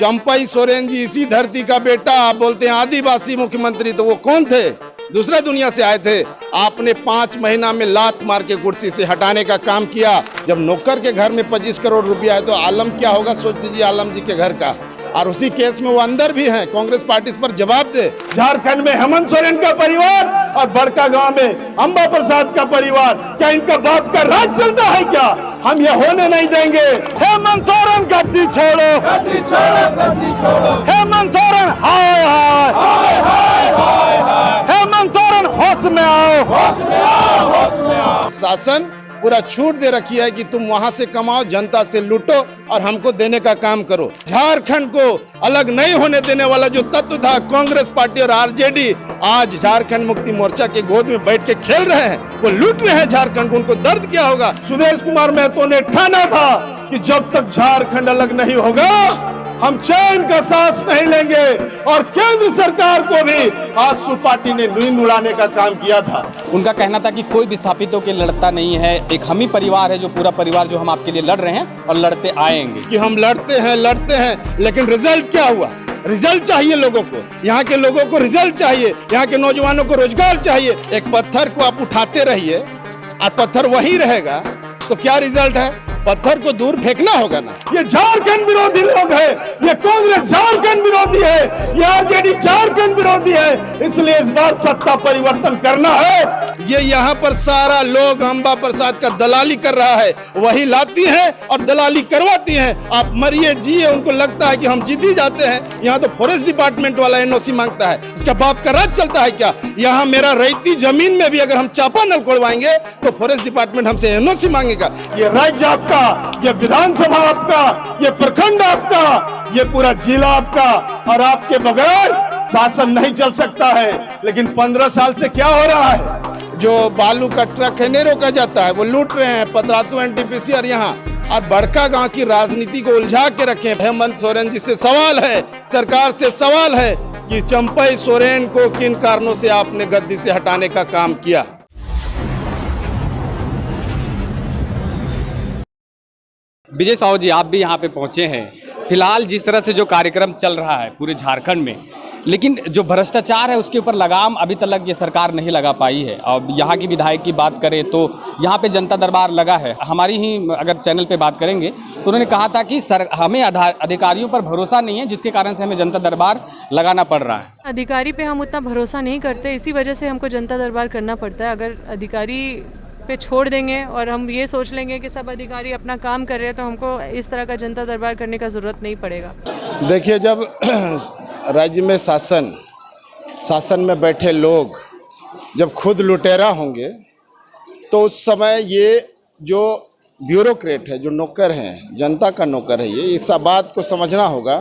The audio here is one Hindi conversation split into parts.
चंपई सोरेन जी इसी धरती का बेटा, आप बोलते हैं आदिवासी मुख्यमंत्री, तो वो कौन थे? दूसरे दुनिया से आए थे। आपने 5 महीना में लात मार के कुर्सी से हटाने का काम किया। जब नौकर के घर में 25 करोड़ रुपया है तो आलम क्या होगा, सोच लीजिए आलम जी के घर का। और उसी केस में वो अंदर भी हैं। कांग्रेस पार्टी इस पर जवाब दे। झारखंड में हेमंत सोरेन का परिवार और बड़का गांव में अंबा प्रसाद का परिवार, क्या इनका बाप का राज चलता है क्या? हम ये होने नहीं देंगे। हेमंत सोरेन गद्दी छोड़ो, गद्दी छोड़ो, गद्दी छोड़ो। हेमंत सोरेन हाय हाय, हाय हाय, हाय हाय। हेमंत सोरेन होश में आओ, होश में आओ, होश में आओ। शासन पूरा छूट दे रखी है कि तुम वहां से कमाओ, जनता से लूटो और हमको देने का काम करो। झारखंड को अलग नहीं होने देने वाला जो तत्व था कांग्रेस पार्टी और आरजेडी, आज झारखंड मुक्ति मोर्चा के गोद में बैठ के खेल रहे हैं। वो लूट रहे हैं झारखंड को। उनको दर्द क्या होगा? सुदेश कुमार महतो ने ठाना था कि जब तक झारखंड अलग नहीं होगा हम चैन का सांस नहीं लेंगे। और केंद्र सरकार को भी आजसू पार्टी ने नींद उड़ाने का काम किया था। उनका कहना था कि कोई विस्थापित होकर लड़ता नहीं है, एक हम ही परिवार है, जो पूरा परिवार जो हम आपके लिए लड़ रहे हैं और लड़ते आएंगे। कि हम लड़ते हैं, लेकिन रिजल्ट क्या हुआ? रिजल्ट चाहिए लोगों को। यहाँ के लोगों को रिजल्ट चाहिए, यहाँ के नौजवानों को रोजगार चाहिए। एक पत्थर को आप उठाते रहिए और पत्थर वही रहेगा तो क्या रिजल्ट है? पत्थर को दूर फेंकना होगा ना। ये झारखंड विरोधी लोग हैं, ये कांग्रेस झारखंड विरोधी है, ये आरजेडी झारखंड विरोधी है। इसलिए इस बार सत्ता परिवर्तन करना है। ये यहाँ पर सारा लोग अंबा प्रसाद का दलाली कर रहा है, वही लाती हैं और दलाली करवाती हैं। आप मरिए जिए, उनको लगता है कि हम जीत ही जाते हैं। यहाँ तो फॉरेस्ट डिपार्टमेंट वाला एनओसी मांगता है, उसका बाप का राज चलता है क्या? यहाँ मेरा रैती जमीन में भी अगर हम चापानल खोलवाएंगे तो फॉरेस्ट डिपार्टमेंट हमसे एनओसी मांगेगा। ये राज्य आपका, ये विधानसभा आपका, ये प्रखंड आपका, ये पूरा जिला आपका, और आपके बगैर शासन नहीं चल सकता है। लेकिन 15 साल से क्या हो रहा है? जो बालू का ट्रक है नहीं रोका जाता है, वो लूट रहे हैं पतरातू एनटीपीसी और यहाँ और बड़का गांव की राजनीति को उलझा के रखे। हेमंत सोरेन जी से सवाल है, सरकार से सवाल है कि चंपई सोरेन को किन कारणों से आपने गद्दी से हटाने का काम किया। विजय साहू जी, आप भी यहाँ पे पहुँचे हैं। फिलहाल जिस तरह से जो कार्यक्रम चल रहा है पूरे झारखंड में, लेकिन जो भ्रष्टाचार है उसके ऊपर लगाम अभी तक ये सरकार नहीं लगा पाई है। अब यहाँ की विधायक की बात करें तो यहाँ पे जनता दरबार लगा है। हमारी ही अगर चैनल पे बात करेंगे तो उन्होंने कहा था कि हमें अधिकारियों पर भरोसा नहीं है, जिसके कारण से हमें जनता दरबार लगाना पड़ रहा है। अधिकारी पे हम उतना भरोसा नहीं करते, इसी वजह से हमको जनता दरबार करना पड़ता है। अगर अधिकारी पे छोड़ देंगे और हम ये सोच लेंगे कि सब अधिकारी अपना काम कर रहे हैं तो हमको इस तरह का जनता दरबार करने का ज़रूरत नहीं पड़ेगा। देखिए, जब राज्य में शासन में बैठे लोग जब खुद लुटेरा होंगे तो उस समय ये जो ब्यूरोक्रेट है, जो नौकर हैं, जनता का नौकर है, ये इस बात को समझना होगा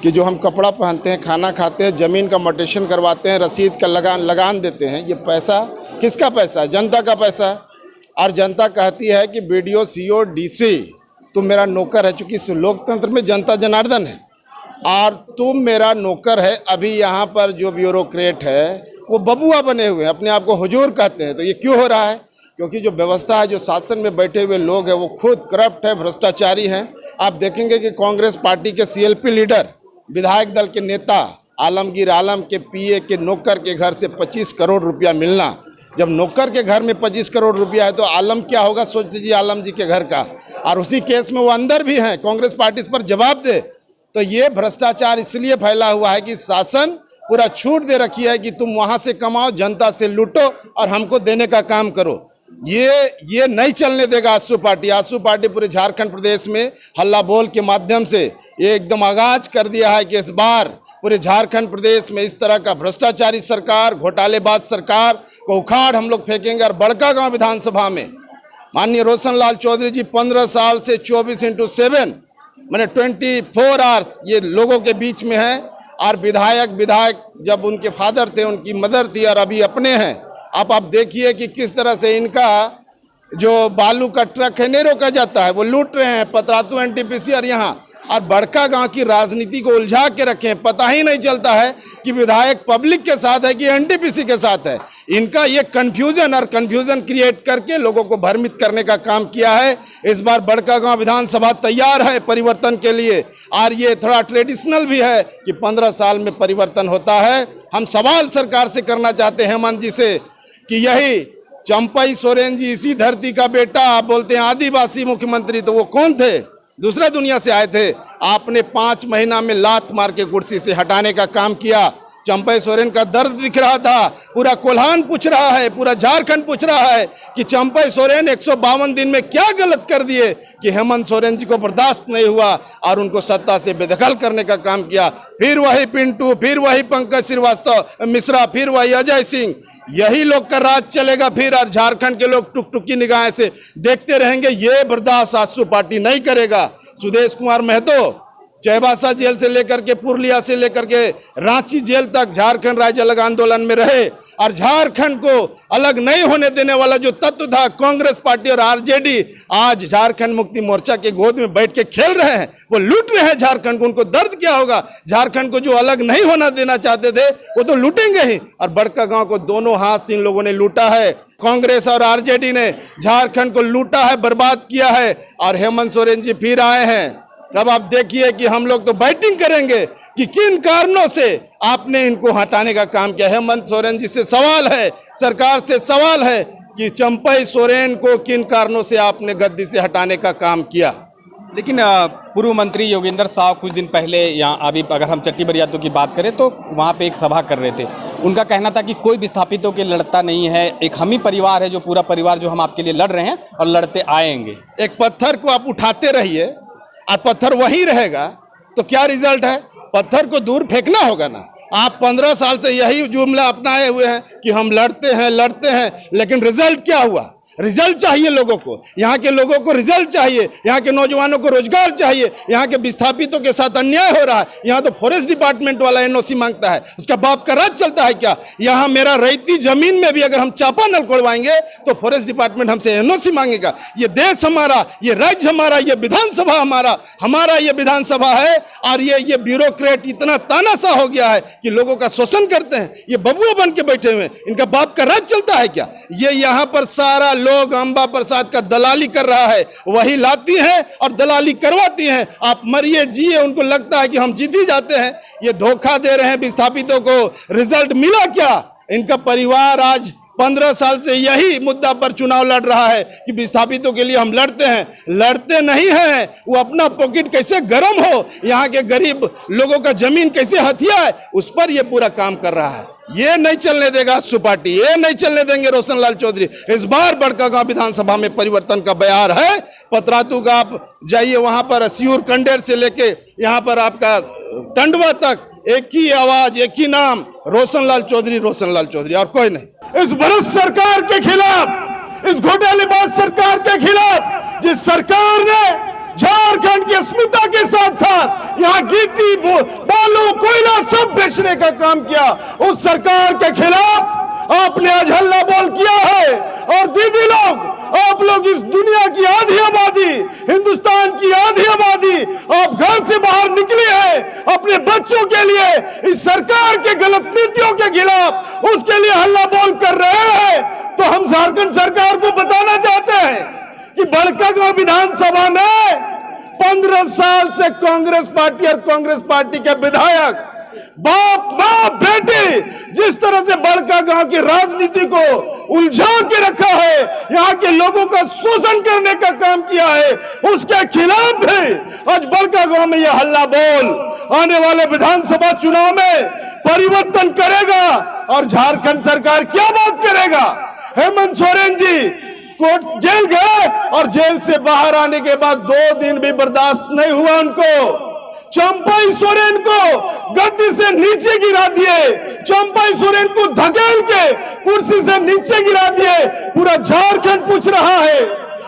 कि जो हम कपड़ा पहनते हैं, खाना खाते हैं, ज़मीन का मोटेशन करवाते हैं, रसीद का लगान देते हैं, ये पैसा किसका पैसा है? जनता का पैसा है। और जनता कहती है कि बीडीओ, सीओ, डीसी तुम मेरा नौकर है। चूँकि इस लोकतंत्र में जनता जनार्दन है और तुम मेरा नौकर है। अभी यहाँ पर जो ब्यूरोक्रेट है वो बबुआ बने हुए हैं, अपने आप को हुजूर कहते हैं। तो ये क्यों हो रहा है? क्योंकि जो व्यवस्था है, जो शासन में बैठे हुए लोग हैं वो खुद करप्ट है, भ्रष्टाचारी हैं। आप देखेंगे कि कांग्रेस पार्टी के सीएलपी लीडर, विधायक दल के नेता आलमगीर आलम के पीए के नौकर के घर से 25 करोड़ रुपया मिलना। जब नौकर के घर में 25 करोड़ रुपया है तो आलम क्या होगा, सोच लीजिए आलम जी के घर का। और उसी केस में वो अंदर भी हैं। कांग्रेस पार्टी इस पर जवाब दे। तो ये भ्रष्टाचार इसलिए फैला हुआ है कि शासन पूरा छूट दे रखी है कि तुम वहां से कमाओ, जनता से लूटो और हमको देने का काम करो। ये नहीं चलने देगा आजसू पार्टी। आजसू पार्टी पूरे झारखंड प्रदेश में हल्ला बोल के माध्यम से ये एकदम आगाज कर दिया है कि इस बार पूरे झारखंड प्रदेश में इस तरह का भ्रष्टाचारी सरकार, घोटालेबाज सरकार को उखाड़ हम लोग फेंकेंगे। और बड़का गांव विधानसभा में माननीय रोशन लाल चौधरी जी 15 साल से 24/7 मैंने 24 आवर्स ये लोगों के बीच में है। और विधायक जब उनके फादर थे, उनकी मदर थी और अभी अपने हैं। आप देखिए कि किस तरह से इनका जो बालू का ट्रक है नहीं रोका जाता है, वो लूट रहे हैं पतरातू एनटीपीसी और यहाँ और बड़का गांव की राजनीति को उलझा के रखे हैं। पता ही नहीं चलता है कि विधायक पब्लिक के साथ है कि एनटीपीसी के साथ है। इनका ये कंफ्यूजन क्रिएट करके लोगों को भ्रमित करने का काम किया है। इस बार बड़का गांव विधानसभा तैयार है परिवर्तन के लिए। और ये थोड़ा ट्रेडिशनल भी है कि 15 साल में परिवर्तन होता है। हम सवाल सरकार से करना चाहते हैं हेमंत जी से कि यही चंपई सोरेन जी इसी धरती का बेटा, आप बोलते हैं आदिवासी मुख्यमंत्री, तो वो कौन थे? दूसरे दुनिया से आए थे। आपने 5 महीना में लात मार के कुर्सी से हटाने का काम किया। चंपई सोरेन का दर्द दिख रहा था, पूरा कोल्हान पूछ रहा है, पूरा झारखंड पूछ रहा है कि चंपई सोरेन 152 दिन में क्या गलत कर दिए कि हेमंत सोरेन जी को बर्दाश्त नहीं हुआ और उनको सत्ता से बेदखल करने का काम किया। फिर वही पिंटू, फिर वही पंकज श्रीवास्तव मिश्रा, फिर वही अजय सिंह, यही लोग का राज चलेगा फिर, और झारखंड के लोग टुक की निगाह से देखते रहेंगे। ये बर्दाश्त आजसू पार्टी नहीं करेगा। सुदेश कुमार महतो चाईबासा जेल से लेकर के पुरलिया से लेकर के रांची जेल तक झारखंड राज्य अलग आंदोलन में रहे, और झारखंड को अलग नहीं होने देने वाला जो तत्व था कांग्रेस पार्टी और आरजेडी, आज झारखंड मुक्ति मोर्चा के गोद में बैठ के खेल रहे हैं, वो लूट रहे हैं झारखंड को। उनको दर्द क्या होगा? झारखंड को जो अलग नहीं होना देना चाहते थे वो तो लूटेंगे ही, और बड़कागांव को दोनों हाथ से इन लोगों ने लूटा है। कांग्रेस और आरजेडी ने झारखंड को लूटा है, बर्बाद किया है, और हेमंत सोरेन जी फिर आए हैं। अब आप देखिए कि हम लोग तो बैटिंग करेंगे कि किन कारणों से आपने इनको हटाने का काम किया। हेमंत सोरेन जी से सवाल है, सरकार से सवाल है कि चंपई सोरेन को किन कारणों से आपने गद्दी से हटाने का काम किया। लेकिन पूर्व मंत्री योगेंद्र साहब कुछ दिन पहले यहाँ, अभी अगर हम चट्टी बरियातों की बात करें तो वहाँ पे एक सभा कर रहे थे। उनका कहना था कि कोई विस्थापितों के लड़ता नहीं है, एक हम ही परिवार है, जो पूरा परिवार जो हम आपके लिए लड़ रहे हैं और लड़ते आएंगे। एक पत्थर को आप उठाते रहिए और पत्थर वहीं रहेगा तो क्या रिजल्ट है? पत्थर को दूर फेंकना होगा ना। आप 15 साल से यही जुमला अपनाए हुए हैं कि हम लड़ते हैं, लेकिन रिजल्ट क्या हुआ? रिजल्ट चाहिए लोगों को, यहाँ के लोगों को रिजल्ट चाहिए, यहाँ के नौजवानों को रोजगार चाहिए। यहाँ के विस्थापितों के साथ अन्याय हो रहा है। यहाँ तो फॉरेस्ट डिपार्टमेंट वाला एनओसी मांगता है, उसका बाप का राज चलता है क्या? यहाँ मेरा रैती जमीन में भी अगर हम चापा नल खोलवाएंगे तो फॉरेस्ट डिपार्टमेंट हमसे एनओसी मांगेगा। ये देश हमारा, ये राज्य हमारा, ये विधानसभा हमारा ये विधानसभा है, और ये ब्यूरोक्रेट इतना तानाशाह हो गया है कि लोगों का शोषण करते हैं। ये बबुआ बन के बैठे हुए हैं, इनका बाप का राज चलता है क्या? ये यहाँ पर सारा लोग अंबा प्रसाद का दलाली कर रहा है, वही लाती हैं और दलाली करवाती हैं। आप मरिए जिए, उनको लगता है कि हम जीत ही जाते हैं। ये धोखा दे रहे हैं विस्थापितों को। रिजल्ट मिला क्या? इनका परिवार आज 15 साल से यही मुद्दा पर चुनाव लड़ रहा है कि विस्थापितों के लिए हम लड़ते हैं। लड़ते नहीं हैं, वो अपना पॉकेट कैसे गर्म हो, यहाँ के गरीब लोगों का जमीन कैसे हथियाए, उस पर ये पूरा काम कर रहा है। ये नहीं चलने देगा आजसू पार्टी, ये नहीं चलने देंगे रोशन लाल चौधरी। इस बार बड़कागांव विधानसभा में परिवर्तन का बयार है। पतरातू का आप जाइए, वहां पर सियूर कंडेर से लेके यहाँ पर आपका टंडवा तक एक ही आवाज, एक ही नाम, रोशन लाल चौधरी, और कोई नहीं। इस भ्रष्ट सरकार के खिलाफ, इस घोटालेबाज सरकार के खिलाफ, जिस सरकार ने झारखंड की अस्मिता के साथ साथ यहाँ गिट्टी, बालू, कोयला सब बेचने का काम किया, उस सरकार के खिलाफ आपने आज हल्ला बोल किया है। और दीदी लोग, आप लोग इस दुनिया की आधी आबादी, हिंदुस्तान की आधी आबादी, आप घर से बाहर निकले हैं अपने बच्चों के लिए, इस सरकार के गलत नीतियों के खिलाफ उसके लिए हल्ला बोल कर रहे हैं। तो हम झारखंड सरकार को बताना चाहते हैं कि बड़कागांव विधानसभा में 15 साल से कांग्रेस पार्टी और कांग्रेस पार्टी के विधायक बाप मां बेटे जिस तरह से बड़कागांव की राजनीति को उलझा के रखा है, यहाँ के लोगों का शोषण करने का काम किया है, उसके खिलाफ भी आज बड़कागांव में यह हल्ला बोल आने वाले विधानसभा चुनाव में परिवर्तन करेगा। और झारखंड सरकार क्या बात करेगा? हेमंत सोरेन जी कोर्ट जेल गए और जेल से बाहर आने के बाद 2 दिन भी बर्दाश्त नहीं हुआ उनको। चंपई सोरेन को गद्दी से नीचे गिरा दिए, चंपई सोरेन को धकेल के कुर्सी से नीचे गिरा दिए। पूरा झारखंड पूछ रहा है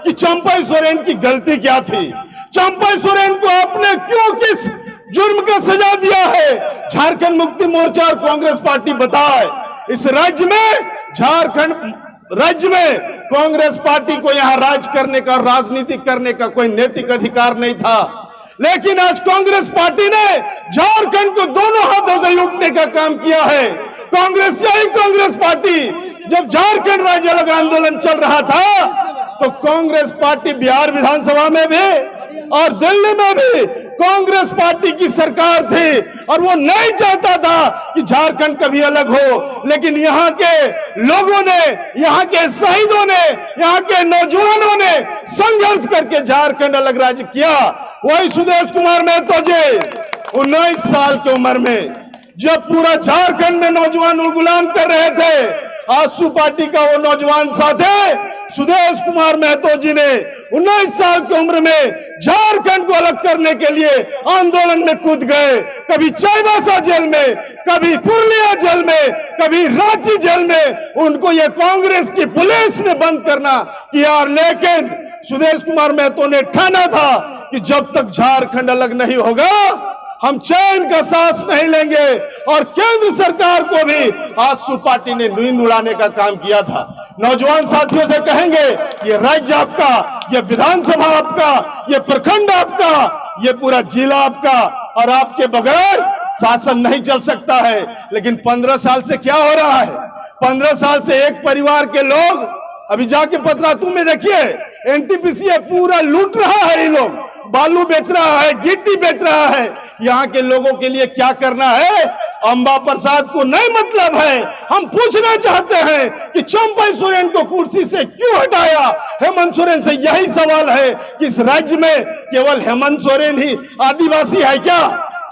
कि चंपई सोरेन की गलती क्या थी? चंपई सोरेन को आपने क्यों, किस जुर्म का सजा दिया है? झारखंड मुक्ति मोर्चा और कांग्रेस पार्टी बताए। इस राज्य में, झारखंड राज्य में कांग्रेस पार्टी को यहां राज करने का, राजनीति करने का कोई नैतिक अधिकार नहीं था, लेकिन आज कांग्रेस पार्टी ने झारखंड को दोनों हाथों से लूटने का काम किया है। कांग्रेस, यही कांग्रेस पार्टी जब झारखंड राज्य अलग आंदोलन चल रहा था तो कांग्रेस पार्टी बिहार विधानसभा में भी और दिल्ली में भी कांग्रेस पार्टी की सरकार थी और वो नहीं चाहता था कि झारखंड कभी अलग हो, लेकिन यहाँ के लोगों ने, यहाँ के शहीदों ने, यहाँ के नौजवानों ने संघर्ष करके झारखंड अलग राज्य किया। वही सुदेश कुमार महतो जी 19 साल की उम्र में जब पूरा झारखंड में नौजवान गुलाम कर रहे थे, आजसू पार्टी का वो नौजवान साथी सुदेश कुमार महतो जी ने 19 साल की उम्र में झारखंड को अलग करने के लिए आंदोलन में कूद गए। कभी चाईबासा जेल में, कभी पुरुलिया जेल में, कभी रांची जेल में उनको ये कांग्रेस की पुलिस ने बंद करना किया। लेकिन सुदेश कुमार महतो ने ठाना था कि जब तक झारखंड अलग नहीं होगा हम चैन का सांस नहीं लेंगे। और केंद्र सरकार को भी आजसू पार्टी ने नींद उड़ाने का काम किया था। नौजवान साथियों से कहेंगे, ये राज्य आपका, ये विधानसभा आपका, ये प्रखंड आपका, ये पूरा जिला आपका, और आपके बगैर शासन नहीं चल सकता है। लेकिन 15 साल से क्या हो रहा है? 15 साल से एक परिवार के लोग, अभी जाके पतरातू में देखिए, एनटीपीसी पूरा लूट रहा है। ये लोग बालू बेच रहा है, गिट्टी बेच रहा है। यहाँ के लोगों के लिए क्या करना है अंबा प्रसाद को नहीं मतलब है। हम पूछना चाहते हैं कि चंपई सोरेन को कुर्सी से क्यों हटाया? हेमंत सोरेन से यही सवाल है कि इस राज्य में केवल हेमंत सोरेन ही आदिवासी है क्या?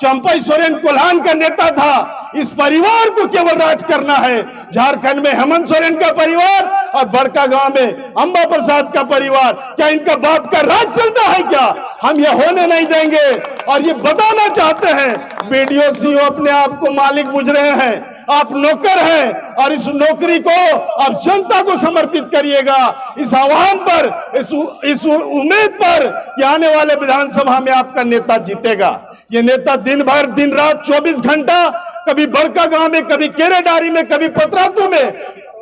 चंपई सोरेन कोल्हान का नेता था। इस परिवार को केवल राज करना है। झारखंड में हेमंत सोरेन का परिवार और बड़का गांव में अंबा प्रसाद का परिवार, क्या इनका बाप का राज चलता है क्या? हम ये होने नहीं देंगे। और ये बताना चाहते हैं, बीडीओ सीओ अपने आप को मालिक बुझ रहे हैं, आप नौकर हैं, और इस नौकरी को आप जनता को समर्पित करिएगा। इस आह्वान पर, इस उम्मीद पर कि आने वाले विधानसभा में आपका नेता जीतेगा। ये नेता दिन भर दिन रात 24 घंटा कभी बड़का गांव में, कभी केरेडारी में, कभी पतरातू में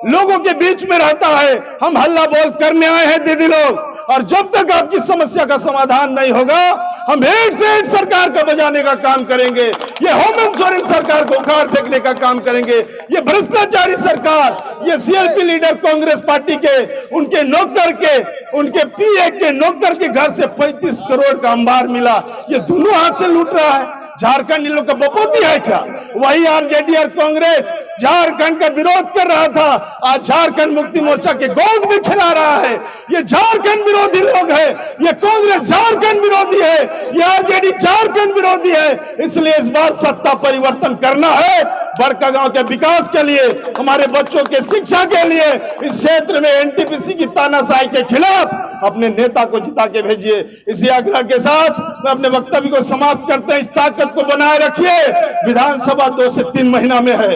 लोगों के बीच में रहता है। हम हल्ला बोल करने आए हैं दीदी लोग, और जब तक आपकी समस्या का समाधान नहीं होगा हम एक से एक सरकार का बजाने का काम करेंगे। ये हेमंत सोरेन सरकार को उखाड़ फेंकने का काम करेंगे। ये भ्रष्टाचारी सरकार, ये सीएलपी लीडर कांग्रेस पार्टी के, उनके नौकर के, उनके पीए के नौकर के घर से 35 करोड़ का अंबार मिला। ये दोनों हाथ से लूट रहा है। झारखंड इन लोग का बपोती है क्या? वही आरजेडी और कांग्रेस झारखंड का विरोध कर रहा था, आज झारखंड मुक्ति मोर्चा के गोद में खिला रहा है। ये झारखंड विरोधी लोग हैं, ये कांग्रेस झारखंड विरोधी है, ये आरजेडी झारखंड विरोधी है। इसलिए इस बार सत्ता परिवर्तन करना है। बड़का गांव के विकास के लिए, हमारे बच्चों के शिक्षा के लिए, इस क्षेत्र में एनटीपीसी की तानाशाही के खिलाफ अपने नेता को जिता के भेजिए। इसी आग्रह के साथ मैं अपने वक्तव्य को समाप्त करते हैं। इस ताकत को बनाए रखिए। विधानसभा 2 से 3 महीना में है।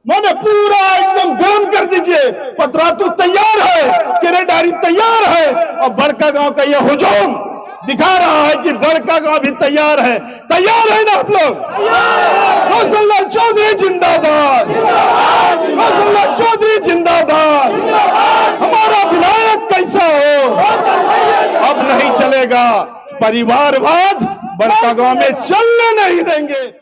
मैंने पूरा एकदम गर्म कर दीजिए। पतरातू तैयार है, केरेडारी तैयार है, और बड़का गांव का यह हुजूम दिखा रहा है कि बड़का गांव भी तैयार है। तैयार है ना आप लोग? रोशनलाल चौधरी जिंदाबाद, रोशनलाल चौधरी जिंदाबाद। हमारा विधायक कैसा हो, अब नहीं चलेगा। परिवारवाद बड़का गांव में चलने नहीं देंगे।